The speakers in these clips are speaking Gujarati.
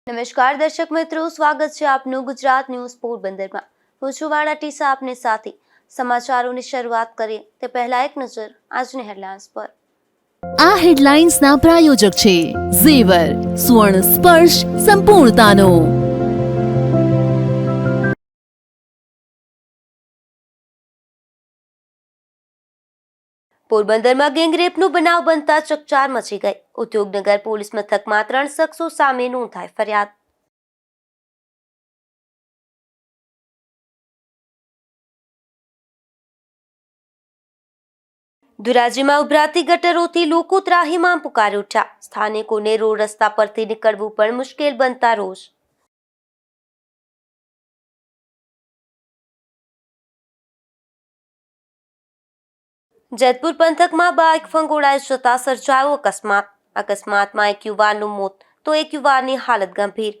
નમસ્કાર દર્શક મિત્રો, સ્વાગત છે આપનું ગુજરાત ન્યૂઝ પોરબંદરમાં। હું છું વાળા ટીસા આપને સાથે સમાચારોની શરૂઆત કરીએ તે પહેલા એક નજર આજની હેડલાઇન્સ પર। આ હેડલાઇન્સના પ્રાયોજક છે ઝેવર સ્વર્ણ સ્પર્શ સંપૂર્ણતાનો। પોરબંદરમાં ગેંગરેપનો બનાવ બનતા ચકચાર મચી ગઈ। ઉદ્યોગનગર પોલીસ મથકમાં 3 શખ્સો સામે નોંધાઈ ફરિયાદ। ધોરાજીમાં ઉભરાતી ગટરોથી લોકો ત્રાહિમામ પુકારી ઉઠ્યા। સ્થાનિકોને રોડ રસ્તા પરથી નીકળવું પણ મુશ્કેલ બનતા રોષ। જેતપુર પંથકમાં બાઇક ફંગોળાઈ જતા સર્જાયો અકસ્માત। અકસ્માતમાં એક યુવાનનું મોત તો એક યુવાનની હાલત ગંભીર।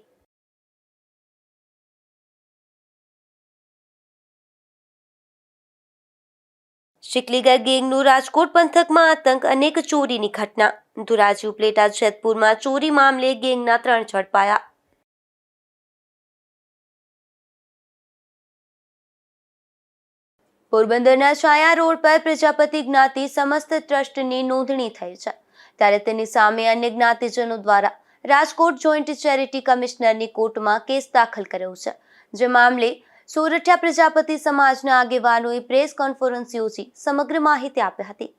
શિકલીગર ગેંગનું રાજકોટ પંથકમાં આતંક, અનેક ચોરીની ઘટના। ધોરાજી ઉપલેટા જેતપુરમાં ચોરી મામલે ગેંગના 3 ઝડપાયા। પોરબંદરના છાયા રોડ પર પ્રજાપતિ જ્ઞાતિ સમસ્ત ટ્રસ્ટની નોંધણી થઈ છે, ત્યારે તેની સામે અન્ય જ્ઞાતિજનો દ્વારા રાજકોટ જોઈન્ટ ચેરિટી કમિશનરની કોર્ટમાં કેસ દાખલ કર્યો છે। જે મામલે સોરઠિયા પ્રજાપતિ સમાજના આગેવાનોએ પ્રેસ કોન્ફરન્સ યોજી સમગ્ર માહિતી આપી હતી।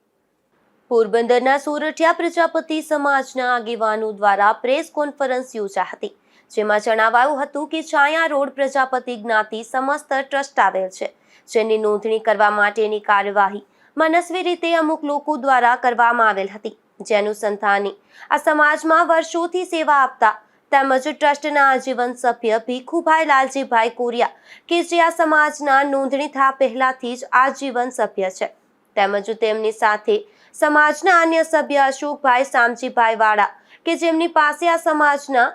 પોરબંદરના સોરઠિયા પ્રજાપતિ સમાજના આગેવાનો દ્વારા પ્રેસ કોન્ફરન્સ યોજાઈ હતી, જેમાં જણાવાયું હતું કે છાયા રોડ પ્રજાપતિ જ્ઞાતિ સમસ્ત ટ્રસ્ટ આવેલ છે, જેની નોંધણી કરવા માટેની કાર્યવાહી મનસ્વી રીતે અમુક લોકો દ્વારા કરવામાં આવેલ હતી। જે અનુસંધાને આ સમાજમાં વર્ષોથી સેવા આપતા તેમજ ટ્રસ્ટના આજીવન સભ્ય ભીખુભાઈ લાલજીભાઈ કોરિયા, કે જે આ સમાજના નોંધણી થયા પહેલાથી જ આજીવન સભ્ય છે, તેમજ તેમની સાથે સમાજના અન્ય સભ્ય અશોકભાઈ શામજીભાઈ વાળા, કે જેમની પાસે આ સમાજના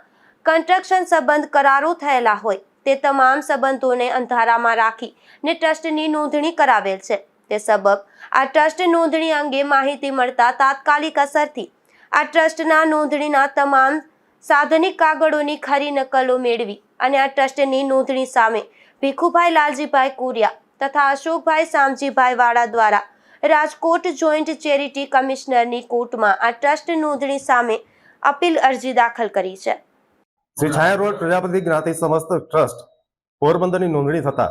કન્સ્ટ્રક્શન સંબંધ કરારો થયેલા હોય, તે તમામ સંબંધોને અંધારામાં રાખી ને ટ્રસ્ટની નોંધણી કરાવેલ છે। તે સબબ આ ટ્રસ્ટ નોંધણી અંગે માહિતી મળતા તાત્કાલિક અસરથી આ ટ્રસ્ટના નોંધણીના તમામ સાધનિક કાગળોની ખરી નકલો મેળવી અને આ ટ્રસ્ટની નોંધણી સામે ભીખુભાઈ લાલજીભાઈ કોરિયા તથા અશોકભાઈ શામજીભાઈ વાળા દ્વારા રાજકોટ જોઈન્ટ ચેરિટી કમિશનરની કોર્ટમાં આ ટ્રસ્ટ નોંધણી સામે અપીલ અરજી દાખલ કરી છે। શ્રી છાયા રોડ પ્રજાપતિ જ્ઞાતિ સમસ્ત ટ્રસ્ટ પોરબંદરની નોંધણી થતા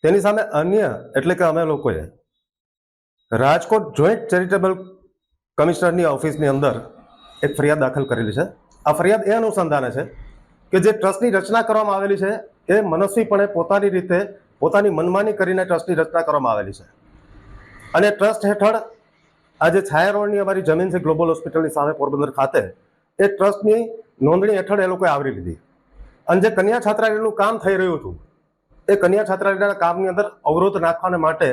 તેની સામે અન્ય એટલે કે અમે લોકોએ રાજકોટ જોઈન્ટ ચેરિટેબલ કમિશનરની ઓફિસની અંદર એક ફરિયાદ દાખલ કરેલી છે। આ ફરિયાદ એ અનુસંધાને છે કે જે ટ્રસ્ટની રચના કરવામાં આવેલી છે એ મનસ્વીપણે પોતાની રીતે પોતાની મનમાની કરીને ટ્રસ્ટની રચના કરવામાં આવેલી છે અને ટ્રસ્ટ હેઠળ આ જે છાયા રોડની અમારી જમીન છે ગ્લોબલ હોસ્પિટલની સામે પોરબંદર ખાતે એ ટ્રસ્ટની નોંધણી હેઠળ એ લોકોએ આવરી લીધી અને જે કન્યા છાત્રાલયનું કામ થઈ રહ્યું હતું એ કન્યા છાત્રાલયના કામની અંદર અવરોધ નાખવાને માટે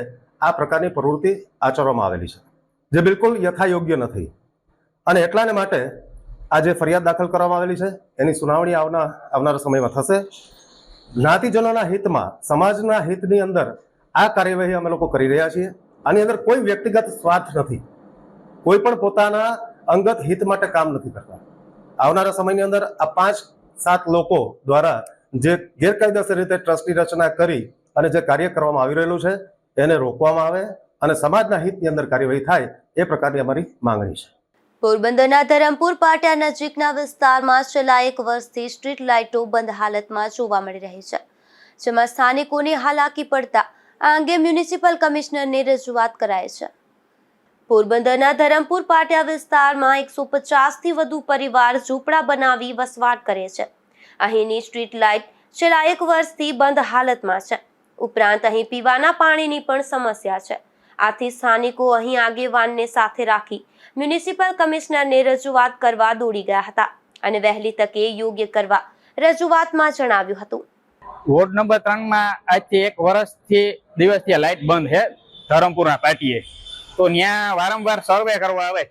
આ પ્રકારની પ્રવૃત્તિ આચરવામાં આવેલી છે, જે બિલકુલ યથાયોગ્ય નથી અને એટલાને માટે આ જે ફરિયાદ દાખલ કરવામાં આવેલી છે એની સુનાવણી આવનારા સમયમાં થશે। જ્ઞાતિજનોના હિતમાં, સમાજના હિતની અંદર આ કાર્યવાહી અમે લોકો કરી રહ્યા છીએ। આની અંદર કોઈ વ્યક્તિગત સ્વાર્થ નથી, કોઈ પણ પોતાના અંગત હિત માટે કામ નથી કરતા। આવનારા સમયની અંદર આ 5-7 લોકો દ્વારા જે ગેરકાયદેસર રીતે ટ્રસ્ટની રચના કરી અને જે કાર્ય કરવામાં આવી રહેલું છે એને રોકવામાં આવે અને સમાજના હિતની અંદર કાર્યવાહી થાય એ પ્રકારની અમારી માંગણી છે। પોરબંદરના ધરમપુર પાટિયા નજીકના વિસ્તારમાં છેલ્લા 1 વર્ષથી સ્ટ્રીટ લાઇટો બંધ હાલતમાં જોવા મળી રહી છે, જેમાં સ્થાનિકોને હાલાકી પડતા આ અંગે મ્યુનિસિપલ કમિશનરને રજૂઆત કરાઈ છે। પોરબંદરના ધરમપુર પાટિયા વિસ્તારમાં 150થી વધુ પરિવાર ઝૂંપડા બનાવી વસવાટ કરે છે। અહીંની સ્ટ્રીટ લાઇટ છેલ્લા 1 વર્ષથી બંધ હાલતમાં છે, ઉપરાંત અહીં પીવાના પાણીની પણ સમસ્યા છે। આથી સ્થાનિકો અહીં આગેવાનને સાથે રાખી મ્યુનિસિપલ કમિશનરને રજૂઆત કરવા દોડી ગયા હતા અને વહેલી તકે યોગ્ય કરવા રજૂઆતમાં જણાવ્યું હતું। વોર્ડ નંબર 3માં આજથી 1 વર્ષથી દિવસથી લાઇટ બંધ છે ધરમપુરના પાટીએ, તો ત્યાં વારંવાર સર્વે કરવા આવે,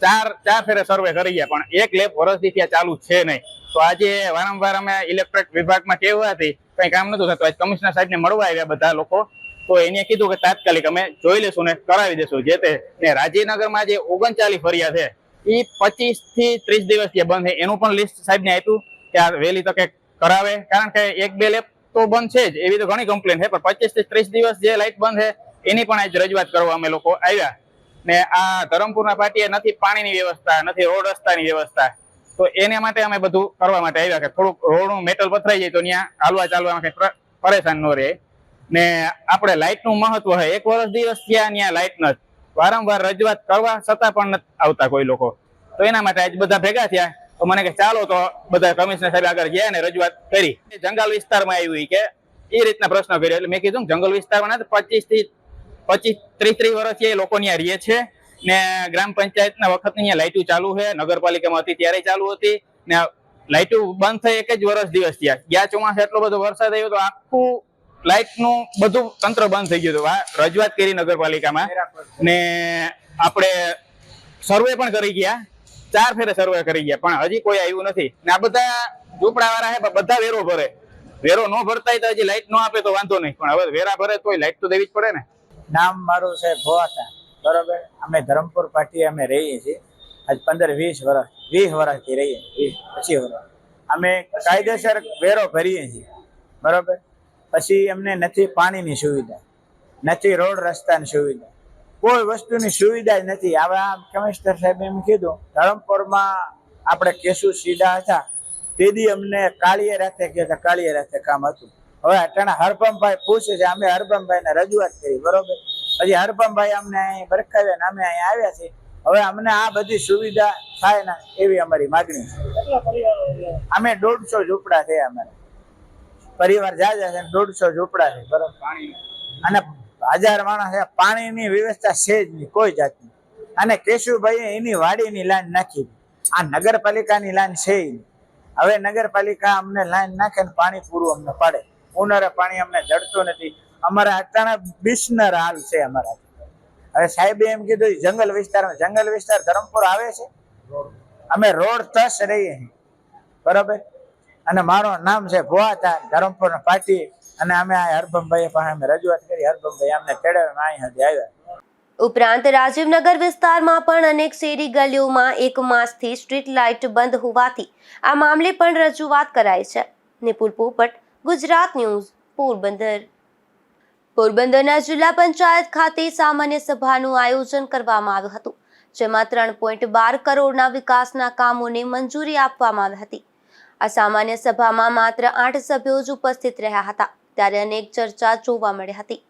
ચાર ફેરે સર્વે કરી ગયા પણ 1 લેબ વર્ષથી ત્યાં ચાલુ છે નહીં। તો આજે વારંવાર અમે ઇલેક્ટ્રિક વિભાગમાં કહેવાથી કંઈ કામ નતું થતું। આજે કમિશનર સાહેબને મળવા આવ્યા બધા લોકો, તો એને કીધું કે તાત્કાલિક અમે જોઈ લેશું ને કરાવી દેશું। જે તે ને રાજીનગરમાં જે 39 ફરિયાદ છે એ 25 થી 30 દિવસથી બંધ છે, એનું પણ લિસ્ટ સાહેબને આપ્યું કે આ વહેલી તકે કરાવે, કારણ કે 1-2 લેબ તો બંધ છે જ, એવી તો ઘણી કમ્પ્લેન છે, પણ 25 થી 30 દિવસ જે લાઇટ બંધ છે એની પણ આજ રજૂઆત કરવા અમે લોકો આવ્યા. ને આ ધરમપુરના પાટીએ નથી પાણીની વ્યવસ્થા, નથી રોડ રસ્તાની વ્યવસ્થા, તો એને માટે અમે બધું કરવા માટે આવ્યા કે થોડુંક રોડનું મેટલ પથરાઈ જાય તો ત્યાં હાલવા ચાલવામાં કંઈ પરેશાન ન રહે. ને આપણે લાઇટનું મહત્વ છે. 1 વર્ષ દિવસ થયા ત્યાં લાઇટ નથી, વારંવાર રજૂઆત કરવા છતાં પણ નથી આવતા કોઈ લોકો. તો એના માટે આજ બધા ભેગા થયા, તો મને કે ચાલો તો બધા કમિશનર સાહેબ આગળ ગયા ને રજૂઆત કરી. જંગલ વિસ્તારમાં આવ્યું કે એ રીતના પ્રશ્ન કર્યો, એટલે મેં કીધું જંગલ વિસ્તારમાં નથી, 25-30 વર્ષથી એ લોકો ત્યાં રહે છે ને ગ્રામ પંચાયતના વખતની અહીંયા લાઇટો ચાલુ છે, નગરપાલિકામાં હતી ત્યારે ચાલુ હતી ને લાઇટો બંધ થઈ 1 જ વર્ષ દિવસ થયા. ગયા ચોમાસે એટલો બધો વરસાદ આવ્યો તો આખું લાઇટનું બધું તંત્ર બંધ થઈ ગયું હતું. રજૂઆત કરી નગરપાલિકામાં ને આપણે સર્વે પણ કરી ગયા, 4 ફેરે સર્વે કરી ગયા, પણ હજી કોઈ આવ્યું નથી. ને આ બધા ઝૂંપડા વાળા છે, બધા વેરો ભરે, વેરો ન ભરતા હોય તો હજી લાઇટ ન આપે તો વાંધો નહીં, પણ હવે વેરા ભરે તો લાઇટ તો દેવી જ પડે ને. નામ મારું છે ભોવાતા, બરોબર. અમે ધરમપુર પાટીએ અમે રહીએ છીએ આજ 15-20 વર્ષથી રહીએ, 20-25 વર્ષ. અમે કાયદેસર વેરો ભરીએ છીએ, બરોબર. પછી અમને નથી પાણીની સુવિધા, નથી રોડ રસ્તાની સુવિધા, કોઈ વસ્તુની સુવિધા જ નથી. હવે આ કમિશનર સાહેબ એમ કીધું ધરમપુરમાં આપણે કેસુ સીધા હતા તેથી અમને કાળીએ રાતે કામ હતું. હવે અટાણા હરપમભાઈ પૂછે છે, અમે હરપમભાઈને રજૂઆત કરી, બરોબર. પછી હરપમભાઈ અમને અહીં બરખાવ્યા ને અમે અહીં આવ્યા છીએ. હવે અમને આ બધી સુવિધા થાય ને એવી અમારી માગણી છે. અમે 150 ઝૂંપડા છે, અમારે પરિવાર જાજા છે, 150 ઝૂંપડા છે, બરોબર. અને 1000 માણસ છે. પાણીની વ્યવસ્થા છે જ નહીં કોઈ જાતની. અને કેશુભાઈ એની વાડીની લાઈન નાખી, આ નગરપાલિકાની લાઈન છે નહીં. હવે નગરપાલિકા અમને લાઈન નાખે ને પાણી પૂરું અમને પાડે, ઉનાળે પાણી અમને જડતું નથી. અમારા અટાણા બિસ્નર હાલ છે અમારા. હવે સાહેબે એમ કીધું જંગલ વિસ્તાર ધરમપુર આવે છે, અમે રોડ તસ રહીએ, બરોબર. અને મારું નામ છે ભોવાતા, ધરમપુર પાટી. અને અમે આ હરભમભાઈ પાસે અમે રજૂઆત કરી, હરભમભાઈ અમને તેડાવીને અહીં સુધી આવ્યા. ઉપરાંત રાજીવનગર વિસ્તારમાં પણ અનેક શેરી ગલીઓમાં 1 માસથી સ્ટ્રીટ લાઇટ બંધ હોવાથી આ મામલે પણ રજૂઆત કરાઈ છે. નિપુલ પોપટ, ગુજરાત ન્યૂઝ, પોરબંદર. પોરબંદરના જિલ્લા પંચાયત ખાતે સામાન્ય સભાનું આયોજન કરવામાં આવ્યું હતું, જેમાં 3.12 કરોડના વિકાસના કામોને મંજૂરી આપવામાં આવી હતી. આ સામાન્ય સભામાં માત્ર 8 સભ્યો જ ઉપસ્થિત રહ્યા હતા, ત્યારે અનેક ચર્ચા જોવા મળી હતી.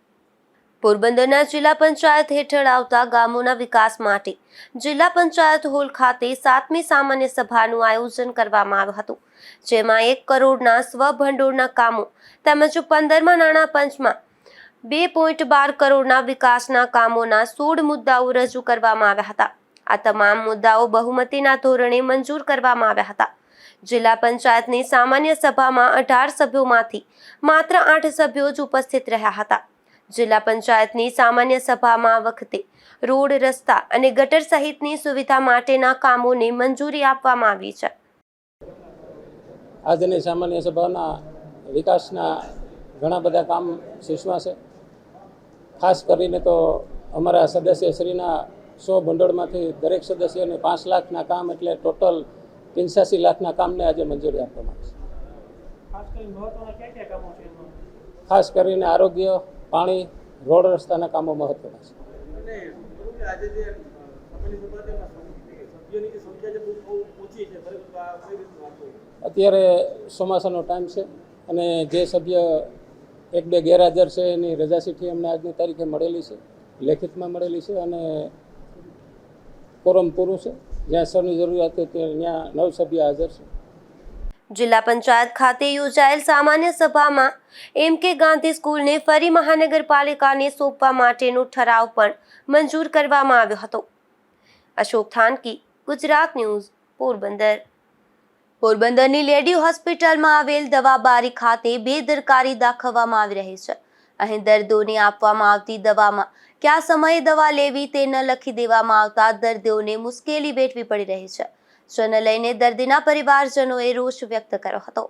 પોરબંદરના જિલ્લા પંચાયત હેઠળ આવતા ગામોના વિકાસ માટે જિલ્લા પંચાયત હોલ ખાતે 7મી સામાન્ય સભાનું આયોજન કરવામાં આવ્યું હતું, જેમાં 1 કરોડના સ્વભંડોળના કામો તેમજ 15મા નાણાં પંચમાં 2.12 કરોડના વિકાસના કામોના 16 મુદ્દાઓ રજૂ કરવામાં આવ્યા હતા. આ તમામ મુદ્દાઓ બહુમતીના ધોરણે મંજૂર કરવામાં આવ્યા હતા. જિલ્લા પંચાયતની સામાન્ય સભામાં 18 સભ્યોમાંથી માત્ર 8 સભ્યો જ ઉપસ્થિત રહ્યા હતા. જિલ્લા પંચાયતની સામાન્ય સભામાં વખતે રોડ, રસ્તા અને ગટર સહિતની સુવિધા માટેના કામોને મંજૂરી આપવામાં આવી છે. આજની સામાન્ય સભાના વિકાસના ઘણા બધા કામ શીર્ષમાં છે. ખાસ કરીને તો અમારા સદસ્યશ્રીના 100 ભંડોળમાંથી દરેક સદસ્યને 5 લાખના કામ, એટલે ટોટલ 85 લાખના કામને આજે મંજૂરી આપવામાં આવી છે. ખાસ કરીને આરોગ્ય, પાણી, રોડ રસ્તાના કામો મહત્વના છે. અત્યારે ચોમાસાનો ટાઈમ છે અને જે સભ્ય 1-2 ગેરહાજર છે એની રજા ચિઠ્ઠી અમને આજની તારીખે મળેલી છે, લેખિતમાં મળેલી છે અને કોરમ પૂરું છે. જ્યાં સરની જરૂરિયાત હતી ત્યાં 9 સભ્ય હાજર છે. જિલ્લા પંચાયત ખાતે યોજાયેલ સામાન્ય સભામાં MK ગાંધી સ્કૂલને ફરી મહાનગરપાલિકાને સોંપવા માટેનો ઠરાવ પણ મંજૂર કરવામાં આવ્યો હતો. અશોક થાનકી, ગુજરાત ન્યૂઝ, પોરબંદર. પોરબંદરની લેડી હોસ્પિટલમાં આવેલ દવાબારી ખાતે બેદરકારી દાખવવામાં આવી રહી છે. અહીં દર્દીઓને આપવામાં આવતી દવામાં કયા સમયે દવા લેવી તે ન લખી દેવામાં આવતા દર્દીઓને મુશ્કેલી વેઠવી પડી રહી છે, જેને લઈને દર્દીના પરિવારજનોએ રોષ વ્યક્ત કર્યો હતો.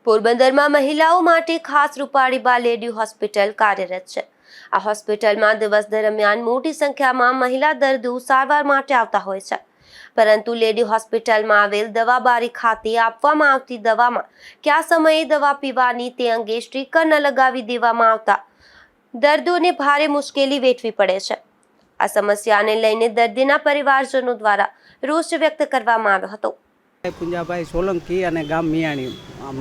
પોરબંદરમાં મહિલાઓ માટે ખાસ રૂપાળીબા લેડી હોસ્પિટલ કાર્યરત છે. આ હોસ્પિટલમાં દિવસ દરમિયાન મોટી સંખ્યામાં મહિલા દર્દીઓ સારવાર માટે આવતા હોય છે, પરંતુ લેડી હોસ્પિટલમાં આવેલ દવાબારી ખાતે આપવામાં આવતી દવામાં કયા સમયે દવા પીવાની તે અંગે સ્ટીકર ન લગાવી દેવામાં આવતા દર્દીઓને ભારે મુશ્કેલી વેઠવી પડે છે. આ સમસ્યાને લઈને દર્દીના પરિવારજનો દ્વારા રોષ વ્યક્ત કરવામાં આવ્યો હતો. પુંજાભાઈ સોલંકી અને ગામ મિયાણી.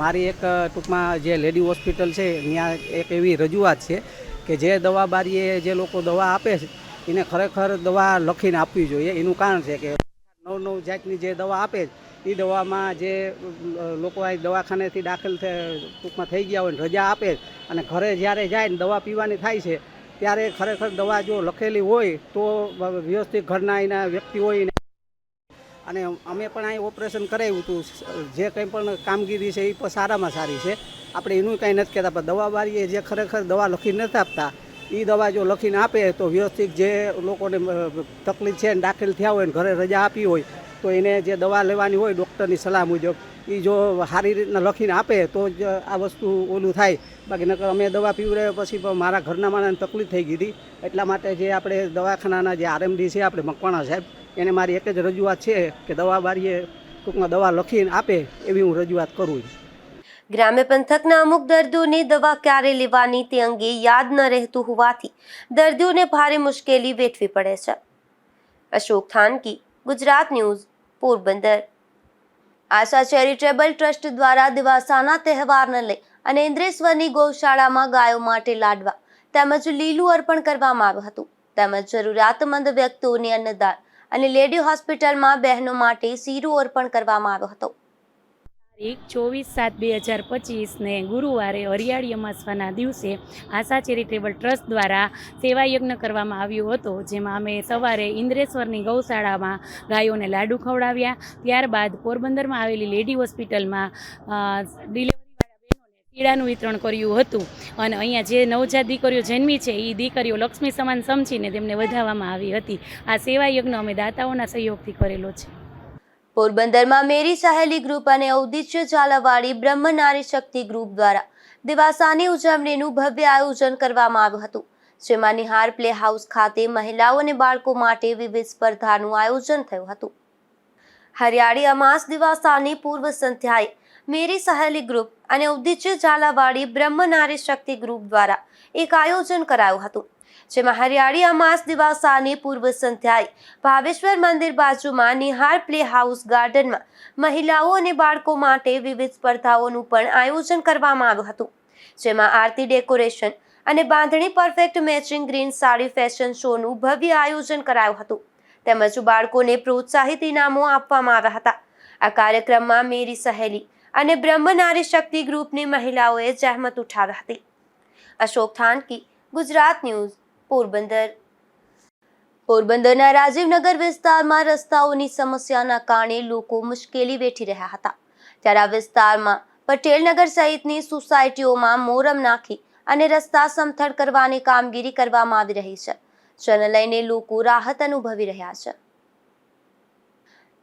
મારી એક ટૂંકમાં જે લેડી હોસ્પિટલ છે ત્યાં એક એવી રજૂઆત છે કે જે દવા બારીએ જે લોકો દવા આપે છે એને ખરેખર દવા લખીને આપવી જોઈએ. એનું કારણ છે કે નવ જાતની જે દવા આપે છે એ દવામાં જે લોકો આ દવાખાનેથી દાખલ ટૂંકમાં થઈ ગયા હોય રજા આપે અને ઘરે જ્યારે જાય ને દવા પીવાની થાય છે ત્યારે ખરેખર દવા જો લખેલી હોય તો વ્યવસ્થિત ઘરના એના વ્યક્તિ હોય અને અમે પણ અહીં ઓપરેશન કરાવ્યું હતું. જે કંઈ પણ કામગીરી છે એ પણ સારામાં સારી છે. આપણે એનું કંઈ નથી કહેતા, પણ દવા બારીએ જે ખરેખર દવા લખીને નથી આપતા એ દવા જો લખીને આપે તો વ્યવસ્થિત જે લોકોને તકલીફ છે દાખલ થયા હોય ને ઘરે રજા આપી હોય તો એને જે દવા લેવાની હોય ડૉક્ટરની સલાહ મુજબ એ જો સારી રીતના લખીને આપે તો જ આ વસ્તુ ઓલું થાય. બાકી નકર અમે દવા પીવડાવ્યા પછી પણ મારા ઘરના માણસને તકલીફ થઈ ગઈ હતી. એટલા માટે જે આપણે દવાખાનાના જે આરએમડી છે આપણે મકવાણા સાહેબ એને મારી એક જ રજૂઆત છે કે દવા બારીએ ટૂંકમાં દવા લખીને આપે એવી હું રજૂઆત કરું છું. ગ્રામ્ય પંથકના અમુક દર્દીઓને દવા ક્યારે લેવાની તે અંગે યાદ ન રહેતું હોવાથી દર્દીઓને ભારે મુશ્કેલી વેઠવી પડે છે. અશોક થાનકી, ગુજરાત ન્યૂઝ, પોરબંદર. આશા ચેરિટેબલ ટ્રસ્ટ દ્વારા દિવાસાના તહેવારને લઈ અને ઇન્દ્રેશ્વરની ગૌશાળામાં ગાયો માટે લાડવા તેમજ લીલું અર્પણ કરવામાં આવ્યું હતું. તેમજ જરૂરિયાતમંદ વ્યક્તિઓને અન્નદાન અને લેડી હોસ્પિટલમાં બહેનો માટે શીરો અર્પણ કરવામાં આવ્યો હતો. 24/7/2025 ગુરુવારે હરિયાળી અમાસના દિવસે આશા ચેરિટેબલ ટ્રસ્ટ દ્વારા સેવાયજ્ઞ કરવામાં આવ્યો હતો, જેમાં અમે સવારે ઇન્દ્રેશ્વરની ગૌશાળામાં ગાયોને લાડુ ખવડાવ્યા. ત્યારબાદ પોરબંદરમાં આવેલી લેડી હોસ્પિટલમાં ડિલિવરીવાળા બહેનોને શીરાનું વિતરણ કર્યું હતું અને અહીંયા જે નવજાત દીકરીઓ જન્મી છે એ દીકરીઓ લક્ષ્મી સમાન સમજીને તેમને વધાવવામાં આવી હતી. આ સેવાયજ્ઞ અમે દાતાઓના સહયોગથી કરેલો છે. પોરબંદરમાં મેરી સહેલી ગ્રુપ અને ઔદિત્ય ઝાલાવાડી બ્રહ્મ નારી શક્તિ ગ્રુપ દ્વારા દિવાસાની ઉજવણીનું ભવ્ય આયોજન કરવામાં આવ્યું હતું, જેમાં નિહાર પ્લે હાઉસ ખાતે મહિલાઓ અને બાળકો માટે વિવિધ સ્પર્ધાનું આયોજન થયું હતું. હરિયાળી અમાસ દિવાસાની પૂર્વ સંધ્યાએ મેરી સહેલી ગ્રુપ અને ઔદિત્ય ઝાલાવાડી બ્રહ્મ નારી શક્તિ ગ્રુપ દ્વારા એક આયોજન કરાયું હતું, જેમાં હરિયાળી અમાસ દિવાસાની પૂર્વ સંધ્યાએ ભાવેશ્વર મંદિર બાજુમાં નિહાર પ્લે હાઉસ ગાર્ડનમાં મહિલાઓ અને બાળકો માટે વિવિધ સ્પર્ધાઓનું પણ આયોજન કરવામાં આવ્યું હતું, જેમાં આરતી ડેકોરેશન અને bandhani perfect matching green sari fashion શોનું ભવ્ય આયોજન કરાયું હતું. તેમજ બાળકોને પ્રોત્સાહિત ઇનામો આપવામાં આવ્યા હતા. આ કાર્યક્રમમાં મેરી સહેલી અને બ્રહ્મ નારી શક્તિ ગ્રુપની મહિલાઓએ જહેમત ઉઠાવી હતી. અશોક થાનકી, ગુજરાત ન્યૂઝ, પોરબંદર. પોરબંદરના રાજીવનગર વિસ્તારમાં રસ્તાઓની સમસ્યાના કારણે લોકો મુશ્કેલી વેઠી રહ્યા હતા. ત્યારે આ વિસ્તારમાં પટેલનગર સહિતની સોસાયટીઓમાં મોરમ નાખી અને રસ્તા સમથળ કરવાની કામગીરી કરવામાં આવી રહી છે, જેને લઈને લોકો રાહત અનુભવી રહ્યા છે.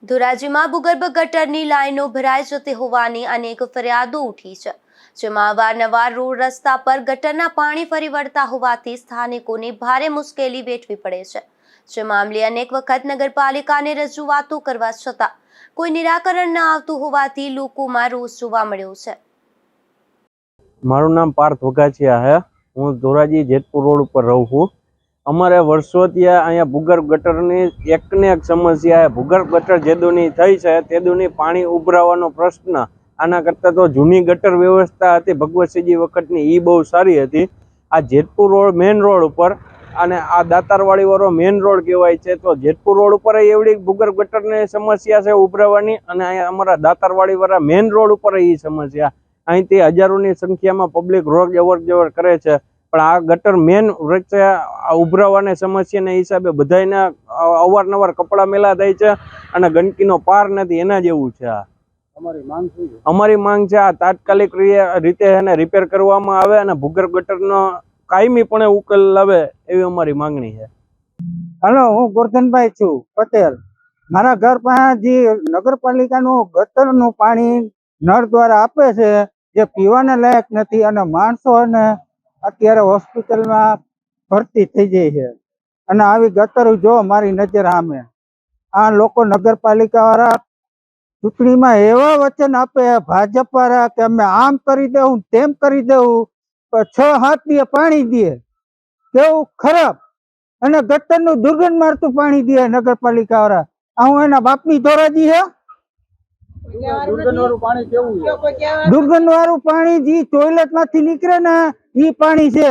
ધોરાજીમાં ભૂગર્ભ ગટરની લાઈનો ભરાઈ જતી હોવાની અનેક ફરિયાદો ઉઠી છે, જેમાં અવારનવાર રોડ રસ્તા પર ગટરના પાણી ફરી વળતા હોવાથી સ્થાનિકોને ભારે મુશ્કેલી વેઠવી પડે છે. જે મામલે અનેક વખત નગરપાલિકાને રજૂઆતો કરવા છતાં કોઈ નિરાકરણ ન આવતું હોવાથી લોકોમાં રોષ જોવા મળ્યો છે. મારું નામ પાર્થ વઘાસિયા છે. હું ધોરાજી જેતપુર રોડ ઉપર રહું છું. અમારે વર્ષોથી અહીંયા ભૂગર્ભ ગટરની એકને એક સમસ્યા. ભૂગર્ભ ગટર જેદુની થઈ છે તેદુની પાણી ઉભરાવાનો પ્રશ્ન. આના કરતાં તો જૂની ગટર વ્યવસ્થા હતી ભગવતસિંહજી વખતની, એ બહુ સારી હતી. આ જેતપુર રોડ મેઇન રોડ ઉપર અને આ દાતારવાડી વાળો મેઇન રોડ કહેવાય છે, તો જેતપુર રોડ ઉપર એવડી ભૂગર્ભ ગટરની સમસ્યા છે ઉભરાવાની, અને અહીંયા અમારા દાતારવાડી વાળા મેઇન રોડ ઉપર એ સમસ્યા. અહીંથી હજારોની સંખ્યામાં પબ્લિક રોજ અવર જવર કરે છે, પણ આ ગટર મેઇન વચ્ચે ઉભરાવાની સમસ્યાના હિસાબે બધાને અવારનવાર કપડાં મેલા થાય છે અને ગંદકીનો પાર નથી. એના જેવું છે. અમારી માંગ છે આ તાત્કાલિક રીતે એને રિપેર કરવામાં આવે અને ભૂગર્ભ ગટરનો કાયમીપણે ઉકેલ લાવે એવી અમારી માંગણી છે. હલો, હું ગોરધનભાઈ છું પટેલ. મારા ઘર પાસે જે નગરપાલિકાનું ગટરનું પાણી નળ દ્વારા આપે છે જે પીવાને લાયક નથી અને માણસોને અત્યારે હોસ્પિટલમાં ભરતી થઈ જાય છે. અને આવી ગટર જો મારી નજર સામે આ લોકો નગરપાલિકા વાળા ચૂંટણીમાં એવા વચન આપે ભાજપ વાળા કે અમે આમ કરી દેવું તેમ કરી દેવું, 6-7 દિવસ પાણી દે, કેવું ખરાબ. અને ગટરનું દુર્ગંધ મારતું પાણી દે નગરપાલિકા વાળા. આ હું એના બાપની ધોરાજી હે. દુર્ગંધ વાળું પાણી જે ટોયલેટ માંથી નીકળે ને ઈ પાણી છે.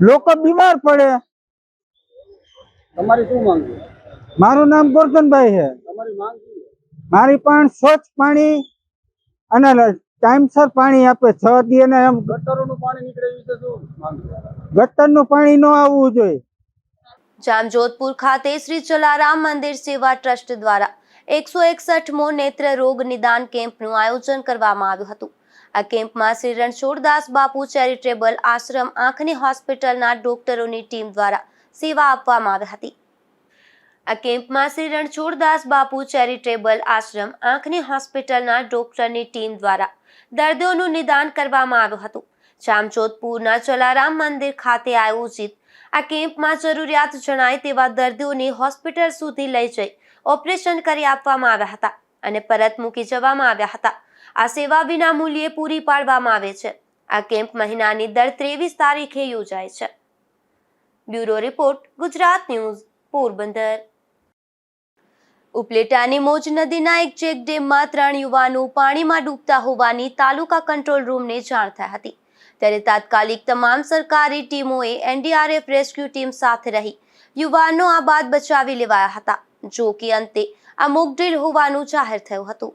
લોકો બીમાર પડે. તમારી શું માંગ છે? મારું નામ ગોરધનભાઈ છે. તમારી માંગ શું છે? મારી પણ સ્વચ્છ પાણી અને ટાઈમસર પાણી આપે. 6 દિવસ ને એમ ગટરોનું પાણી નીકળે એ વિશે શું માંગ છે? ગટરનું પાણી ન આવવું જોઈએ. જામજોધપુર ખાતે શ્રી જલારામ મંદિર સેવા ટ્રસ્ટ દ્વારા 161મો નેત્ર રોગ નિદાન કેમ્પનું આયોજન કરવામાં આવ્યું હતું. આ કેમ્પમાં શ્રી રણછોડદાસ બાપુ ચેરિટેબલ આશ્રમ આંખની હોસ્પિટલના ડોક્ટરોની ટીમ દ્વારા સેવા આપવામાં આવી હતી. આ કેમ્પમાં શ્રી રણછોડદાસ બાપુ ચેરિટેબલ આશ્રમ આંખની હોસ્પિટલના ડોક્ટરની ટીમ દ્વારા દર્દીઓનું નિદાન કરવામાં આવ્યું હતું. જામજોધપુરના જલારામ મંદિર ખાતે આયોજિત આ કેમ્પમાં જરૂરિયાત જણાય તેવા દર્દીઓને હોસ્પિટલ સુધી લઈ જઈ ઓપરેશન કરી આપવામાં આવ્યા હતા અને પરત મૂકી જવામાં આવ્યા હતા. આ સેવા વિના મૂલ્યે પૂરી પાડવામાં આવે છે. આ કેમ્પ મહિનાની દર 23 તારીખે યોજાય છે. Bureau report, Gujarat news, Porbandar. ઉપલેટાની મોજ નદીના એક ચેક ડેમમાં 3 યુવાનો પાણીમાં ડૂબતા હોવાની તાલુકા કંટ્રોલ રૂમને જાણ થઈ હતી. ત્યારે તાત્કાલિક તમામ સરકારી ટીમોએ NDRF રેસ્ક્યુ ટીમ સાથે રહી યુવાનો આ બાદ બચાવી લેવાયા હતા. જો કે અંતે આ મોકડ્રીલ હોવાનું જાહેર થયું હતું.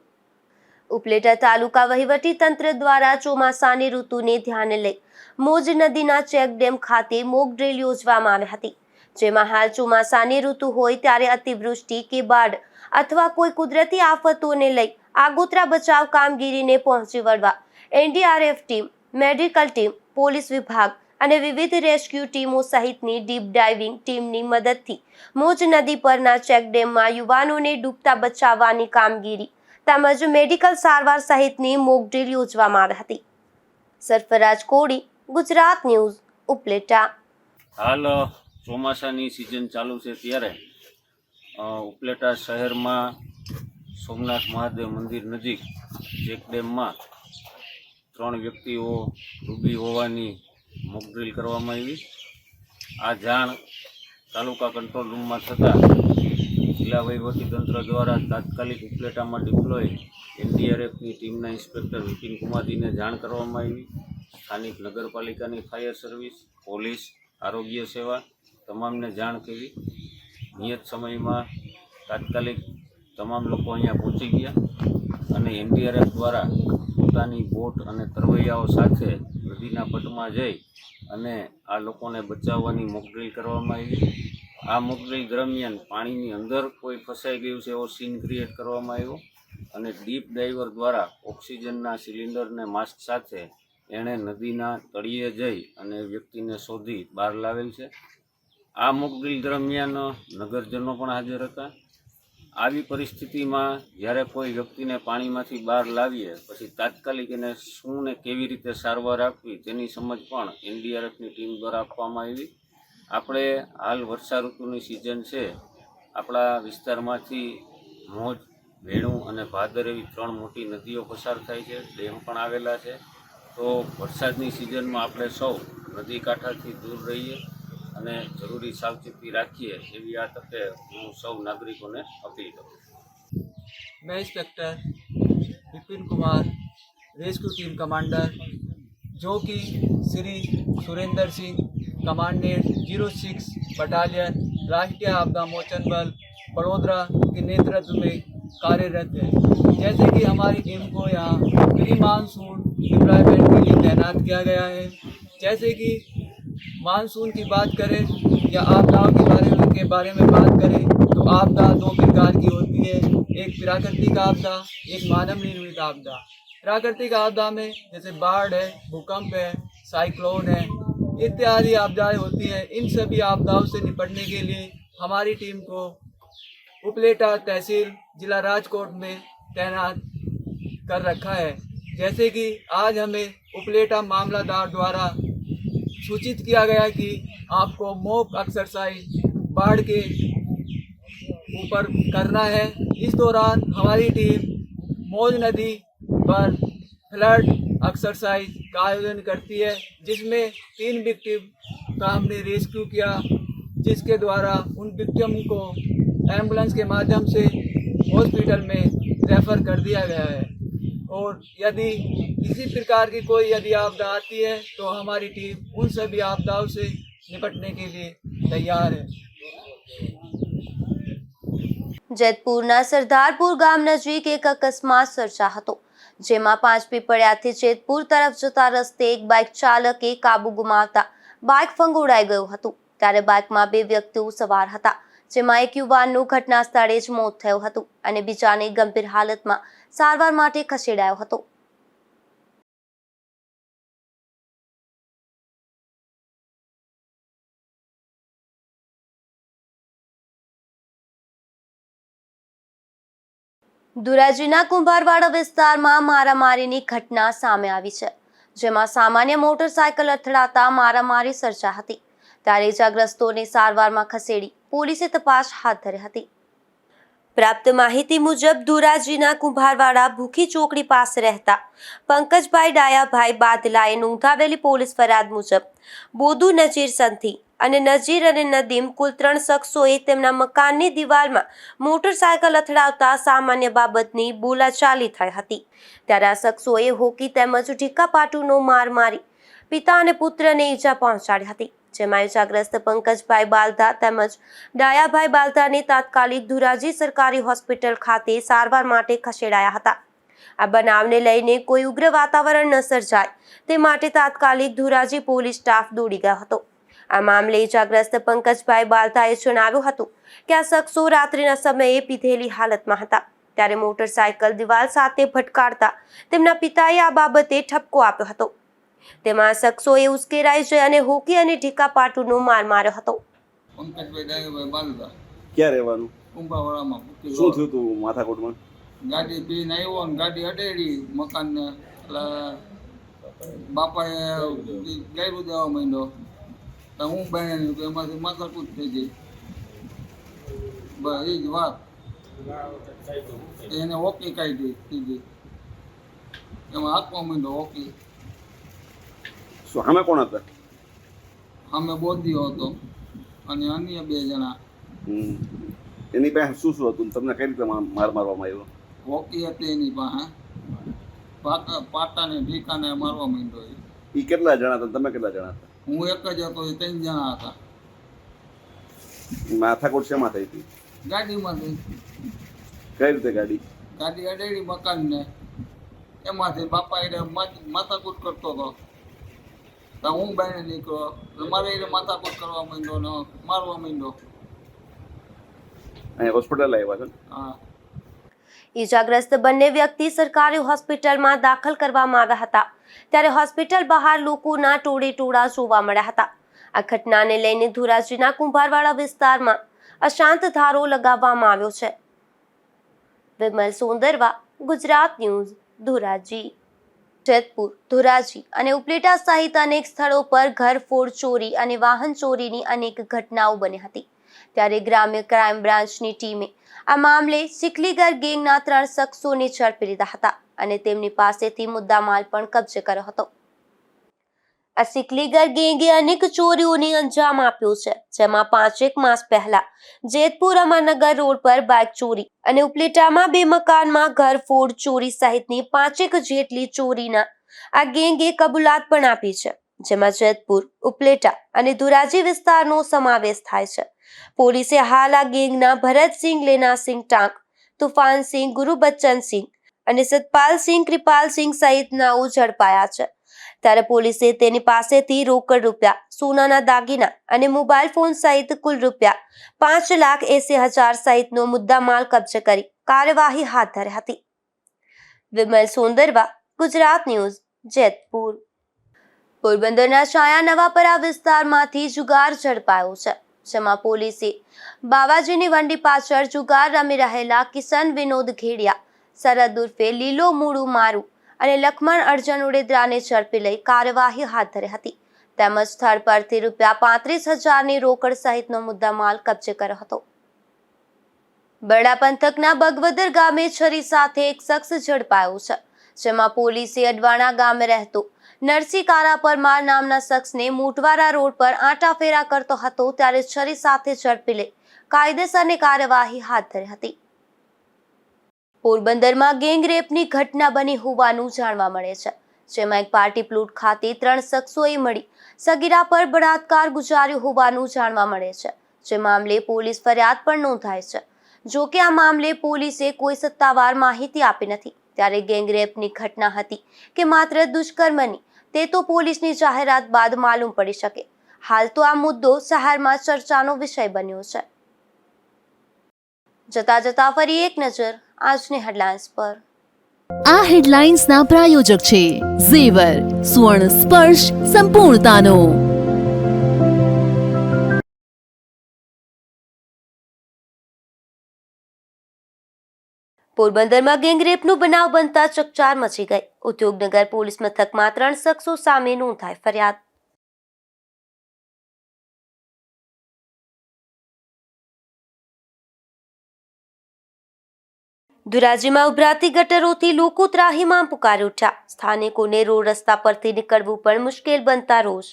ઉપલેટા તાલુકા વહીવટી તંત્ર દ્વારા ચોમાસાની ઋતુને ધ્યાને લઈ મોજ નદીના ચેકડેમ ખાતે મોકડ્રીલ યોજવામાં આવી હતી. જેમાં હાલ ચોમાસાની ઋતુ હોય ત્યારે અતિવૃષ્ટિ કે બાઢ અથવા કોઈ કુદરતી આફતોને લઈ આગોતરા બચાવ કામગીરીને પહોંચી વળવા NDRF team, medical team, police વિભાગ અને વિવિધ રેસ્ક્યુ ટીમો સહિતની ડીપ ડાઇવિંગ ટીમની મદદથી મોજ નદી પરના ચેકડેમમાં યુવાનોને ડૂબતા બચાવવાની કામગીરી તેમજ મેડિકલ સારવાર સહિતની મોકડ્રીલ યોજવામાં આવી હતી. સરફરાજ કોડી, ગુજરાત ન્યૂઝ, ઉપલેટા. હાલ ચોમાસાની સિઝન ચાલુ છે ત્યારે ઉપલેટા શહેરમાં સોમનાથ મહાદેવ મંદિર નજીક ચેકડેમમાં 3 વ્યક્તિઓ ડૂબી હોવાની મોકડ્રીલ કરવામાં આવી. આ જાણ તાલુકા કંટ્રોલ રૂમમાં થતાં જિલ્લા વહીવટીતંત્ર દ્વારા તાત્કાલિક ઉપલેટામાં ડિપ્લોય NDRFની ટીમના ઇન્સ્પેક્ટર વિપિન કુમારજીને જાણ કરવામાં આવી. સ્થાનિક નગરપાલિકાની ફાયર સર્વિસ, પોલીસ, આરોગ્ય સેવા તમામને જાણ કરી. નિયત સમયમાં તાત્કાલિક તમામ લોકો અહીંયા પહોંચી ગયા અને NDRF દ્વારા પોતાની બોટ અને તરવૈયાઓ સાથે નદીના પટમાં જઈ અને આ લોકોને બચાવવાની મોકડ્રીલ કરવામાં આવી. આ મોકડ્રીલ દરમિયાન પાણીની અંદર કોઈ ફસાઈ ગયું છે એવો સીન ક્રિએટ કરવામાં આવ્યો અને ડીપ ડાઈવર દ્વારા ઓક્સિજનના સિલિન્ડરને માસ્ક સાથે એણે નદીના તળિયે જઈ અને વ્યક્તિને શોધી બહાર લાવેલ છે. આ મોકડ્રીલ દરમિયાન નગરજનો પણ હાજર હતા. આવી પરિસ્થિતિમાં જ્યારે કોઈ વ્યક્તિને પાણીમાંથી બહાર લાવીએ પછી તાત્કાલિક એને શું ને કેવી રીતે સારવાર આપવી તેની સમજ પણ NDRFની ટીમ દ્વારા આપવામાં આવી. આપણે હાલ વર્ષા ઋતુની સિઝન છે. આપણા વિસ્તારમાંથી મોજ, વેણુ અને ભાદર એવી 3 મોટી નદીઓ પસાર થાય છે. ડેમ પણ આવેલા છે. તો વરસાદની સિઝનમાં આપણે સૌ નદી કાંઠાથી દૂર રહીએ અને જરૂરી સાવચેતી રાખીએ એવી આ તકે હું સૌ નાગરિકોને અપીલ કરું. मैं inspector Vipin Kumar, rescue team commander, जो कि श्री सुरेंद्र सिंह कमांडेंट 06 बटालियन राष्ट्रीय आपदा मोचन बल बड़ोदरा के नेतृत्व में कार्यरत है. जैसे कि हमारी टीम को यहाँ प्री मानसून डिप्लॉयमेंट के लिए तैनात किया गया है. जैसे कि मानसून की बात करें या आपदाओं के बारे में बात करें तो आपदा 2 प्रकार की होती है. एक प्राकृतिक आपदा, एक मानव निर्मित आपदा. प्राकृतिक आपदा में जैसे बाढ़ है, भूकंप है, साइक्लोन है, इत्यादि आपदाएं होती हैं. इन सभी आपदाओं से निपटने के लिए हमारी टीम को उपलेटा तहसील जिला राजकोट में तैनात कर रखा है. जैसे कि आज हमें उपलेटा मामलादार द्वारा सूचित किया गया कि आपको मॉक एक्सरसाइज बाढ़ के ऊपर करना है। इस दौरान हमारी टीम मौज नदी पर फ्लड एक्सरसाइज का आयोजन करती है, जिसमें 3 विक्टिम का हमने रेस्क्यू किया, जिसके द्वारा उन विक्टिम को एम्बुलेंस के माध्यम से हॉस्पिटल में रेफर कर दिया गया है। और यदि किसी प्रकार की कोई यदि आपदा आती है तो हमारी टीम उन सभी आपदाओं से निपटने के लिए तैयार है। જેતપુરના સરદારપુર ગામ નજીક એક અકસ્માત સર્જા હતો, જેમાં 5 પીપળિયાથી જેતપુર તરફ જતા રસ્તે એક બાઇક ચાલકે કાબુ ગુમાવતા બાઇક ફંગોળાઈ ગયું હતું। ત્યારે બાઇકમાં 2 વ્યક્તિઓ સવાર હતા, જેમાં એક યુવાનનું ઘટના સ્થળે જ મોત થયું હતું અને બીજાને ગંભીર હાલતમાં સારવાર માટે ખસેડાયો હતો। ધોરાજીના કુંભારવાડા વિસ્તારમાં મારામારીની ઘટના સામે આવી છે, જેમાં સામાન્ય મોટરસાયકલ અથડાતા મારામારી સર્જાઈ હતી। ત્યારે ઇજાગ્રસ્તોને સારવારમાં ખસેડી પોલીસે તપાસ હાથ ધરી હતી। પ્રાપ્ત માહિતી મુજબ ધોરાજીના કુંભારવાડા ભૂખી ચોકડી પાસે રહેતા પંકજભાઈ ડાયાભાઈ બાદલાએ નોંધાવેલી પોલીસ ફરિયાદ મુજબ બોદુ નજીર સંથી અને નજીર અને નદીમ કુલ 3 શખ્સોએ તેમના મકાનની દિવાલમાં મોટરસાયકલ અથડાવતા સામાન્ય બાબતની બોલાચાલી થઈ હતી। ત્યારે આ શખ્સોએ હોકી તેમજ ઢીકાપાટુનો માર મારી પિતા અને પુત્રને ઈજા પહોંચાડી હતી, જેમાં ઇજાગ્રસ્ત પંકજભાઈ બાલધા તેમજ ડાયાભાઈ બાલધાને તાત્કાલિક ધોરાજી સરકારી હોસ્પિટલ ખાતે સારવાર માટે ખસેડાયા હતા। આ બનાવને લઈને કોઈ ઉગ્ર વાતાવરણ ન સર્જાય તે માટે તાત્કાલિક ધોરાજી પોલીસ સ્ટાફ દોડી ગયો હતો। આ મામલે ઇજાગ્રસ્ત પંકજભાઈ બાલધાએ જણાવ્યું હતું કે આ શખ્સો રાત્રિના સમયે પીધેલી હાલતમાં હતા, ત્યારે મોટરસાયકલ દિવાલ સાથે ભટકાડતા તેમના પિતાએ આ બાબતે ઠપકો આપ્યો હતો। તેમાં શખ્સોએ ઉશ્કેરાઈ જઈ અને હોકી અને ઢીકાપાટુનો માર માર્યો હતો। પંકજભાઈ ડાયાભાઈ બાલદા, ક્યાં રહેવાનું? કુંભાવાડામાં। શું થયું તું માથાકૂટમાં? ગાડી પીને આવ્યો ને ગાડી અડેડી મકાનને, એટલે બાપાએ ગાયરું દેવા માંડ્યો તો હું બહેન તો એમાંથી માથાકૂટ થઈ ગઈ। બસ એ જ વાત, એને હોકી કાઢી દીધી, એમાં હાંકવા માંડ્યો હોકી। શું સામે કોણ હતા? અમે બોધ્યો હતો અને અન્ય 2 જણા। એની પાસે શું શું હતું? તમને કઈ રીતે માર મારવામાં આવ્યો? હોકી હતી એની પાસે, પાટાને ઢીકાને મારવા માંડ્યો। એ કેટલા જણા હતા? તમે કેટલા જણા હતા? હું એક જ હતો, એ 3 જણા હતા। માથાકૂટ શેમાં થઈ હતી? ગાડીમાં થઈ। કઈ રીતે ગાડી? ગાડી અડેડી મકાનને, એમાંથી બાપા એને માથાકૂટ કરતો હતો તો હું બહાર નીકળ્યો, મારે એને માથાકૂટ કરવા માંડ્યો ને મારવા માંડ્યો। અહીંયા હોસ્પિટલ આવ્યા છે? હા। ઈજાગ્રસ્ત બંને વ્યક્તિ સરકારી હોસ્પિટલમાં દાખલ કરવામાં આવ્યા હતા, ત્યારે હોસ્પિટલ બહાર લોકોના ટોળેટોળા જોવા મળ્યા હતા। આ ઘટનાને લઈને ધોરાજીના કુંભારવાડા વિસ્તારમાં અશાંત ધારો લગાવવામાં આવ્યો છે। વિમલ સોંદરવા, ગુજરાત ન્યૂઝ, ધોરાજી। જેતપુર, ધોરાજી અને ઉપલેટા સહિત અનેક સ્થળો પર ઘરફોડ ચોરી અને વાહન ચોરીની અનેક ઘટનાઓ બની હતી, ત્યારે ગ્રામ્ય ક્રાઇમ બ્રાન્ચની ટીમે આ મામલે સિકલીગર ગેંગના 3 શખ્સોને ઝડપી લીધા હતા અને તેમની પાસેથી મુદ્દામાલ પણ કબજે કર્યો હતો। આ સિકલીગર ગેંગે અનેક ચોરીઓને અંજામ આપ્યો છે, જેમાં 5 માસ પહેલા જેતપુર અમરનગર રોડ પર બાઇક ચોરી અને ઉપલેટામાં 2 મકાનમાં ઘરફોડ ચોરી સહિતની 5 જેટલી ચોરીના આ ગેંગે કબૂલાત પણ આપી છે, જેમાં જેતપુર, ઉપલેટા અને ધોરાજી વિસ્તારનો સમાવેશ થાય છે। પોલીસે હાલ આ ગેંગના ભરતસિંહ, લેનાસિંહ ટાંક, તુફાનસિંહ, ગુરુબચ્ચનસિંહ અને સતપાલસિંહ, કૃપાલસિંહ સહિતનાઓ ઝડપાયા છે। ત્યારે પોલીસે તેની પાસેથી રોકડ રૂપિયા, સોનાના દાગીના અને મોબાઈલ ફોન સહિત કુલ રૂપિયા 5,80,000 સહિતનો મુદ્દામાલ કબજે કરી કાર્યવાહી હાથ ધરી હતી। વિમલ સોંદરવા, ગુજરાત ન્યૂઝ, જેતપુર। પોરબંદરના છાયા નવાપરા વિસ્તારમાંથી જુગાર ઝડપાયો છે, જેમાં પોલીસે બાવાજીની વંડી પાછળ જુગાર રમી રહેલા કિશન વિનોદ ઘેડિયા, શરદ ઉર્ફે લીલો મૂળું મારું અને લખમણ અર્જન ઉડેદરાને ઝડપી લઈ કાર્યવાહી હાથ ધરી હતી, તેમજ સ્થળ પરથી રૂપિયા 35,000ની રોકડ સહિતનો મુદ્દામાલ કબજે કર્યો હતો। બરડા પંથકના બગવદર ગામે છરી સાથે એક શખ્સ ઝડપાયો છે, જેમાં પોલીસે અડવાણા ગામે રહેતો નરસિંહ કારા પરમાર નામના શખ્સને મોટવારા રોડ પર આંટાફેરા કરતો હતો ત્યારે છરી સાથે ઝડપી લઈ કાયદેસરની કાર્યવાહી હાથ ધરી હતી. પોરબંદરમાં ગેંગરેપની ઘટના બની હોવાનું જાણવા મળે છે, જેમાં એક પાર્ટી પ્લોટ ખાતે 3 શખ્સોએ મળી સગીરા પર બળાત્કાર ગુજાર્યો હોવાનું જાણવા મળે છે, જે મામલે પોલીસ ફરિયાદ પણ નોંધાઈ છે. જો કે આ મામલે પોલીસે કોઈ સત્તાવાર માહિતી આપી નથી. ત્યારે ગેંગરેપની ઘટના હતી કે માત્ર દુષ્કર્મની તે તો પોલીસની જાહેરાત બાદ માલુમ પડી શકે. હાલ તો આ મુદ્દો શહેરમાં ચર્ચાનો વિષય બન્યો છે. જતા ફરી એક નજર આજની હેડલાઇન્સ પર. આ હેડલાઇન્સના પ્રાયોજક છે ઝેવર, સુવર્ણ સ્પર્શ સંપૂર્ણતાનો. પોરબંદરમાં ગેંગરેપનો બનાવ બનતા ચકચાર મચી ગઈ. ઉદ્યોગનગર પોલીસ મથકમાં 3 શખ્સો સામે નોંધાઈ ફરિયાદ. ધોરાજીમાં ઉભરાતી ગટરોથી લોકો ત્રાહિમામ પુકારી ઉઠ્યા. સ્થાનિકોને રોડ રસ્તા પરથી નીકળવું પણ મુશ્કેલ બનતા રોષ.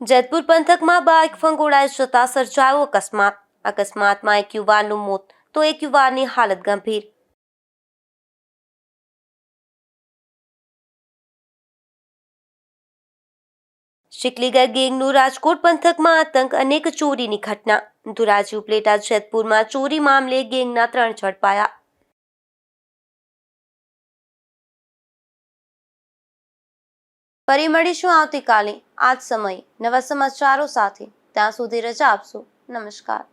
જેતપુર પંથકમાં બાઇક ફંગોળાઈ જતા સર્જાયો અકસ્માત. અકસ્માતમાં એક યુવાનનું મોત તો એક યુવાનની હાલત ગંભીર. શિકલીગર ગેંગનું રાજકોટ પંથકમાં આતંક, અનેક ચોરીની ઘટના. ધોરાજી ઉપલેટા જેતપુરમાં ચોરી મામલે ગેંગના 3 ઝડપાયા. ફરી મળીશું આવતીકાલે આ જ સમયે નવા સમાચારો સાથે. ત્યાં સુધી રજા આપશો. નમસ્કાર.